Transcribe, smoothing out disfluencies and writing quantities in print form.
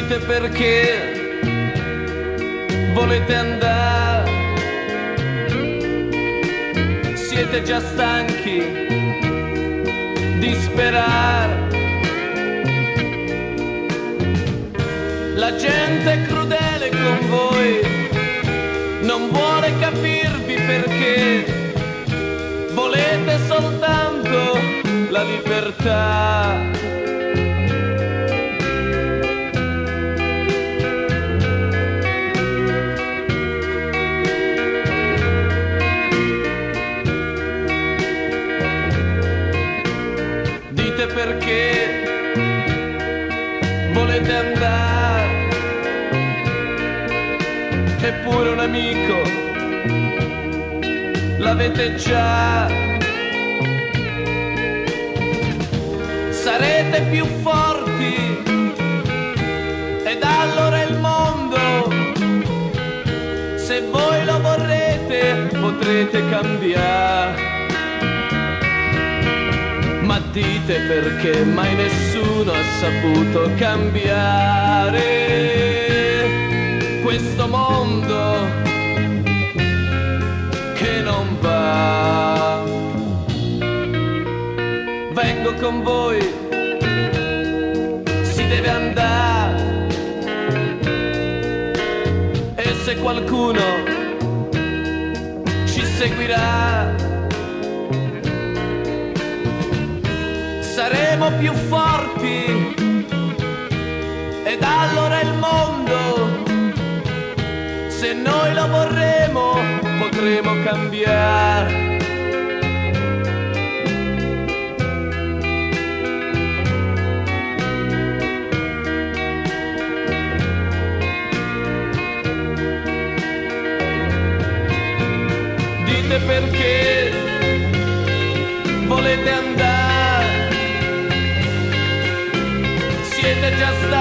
Dite perché volete andare, siete già stanchi di sperare. La gente è crudele con voi, non vuole capirvi perché volete soltanto la libertà. Dite perché volete andare, eppure un amico l'avete già. Sarete più forti ed allora il mondo, se voi lo vorrete, potrete cambiare. Ma dite perché mai nessuno ha saputo cambiare questo mondo che non va. Vengo con voi, si deve andare, e se qualcuno ci seguirà saremo più forti ed allora il mondo, se noi lo vorremo, potremo cambiare. Dite perché volete andare, siete già stati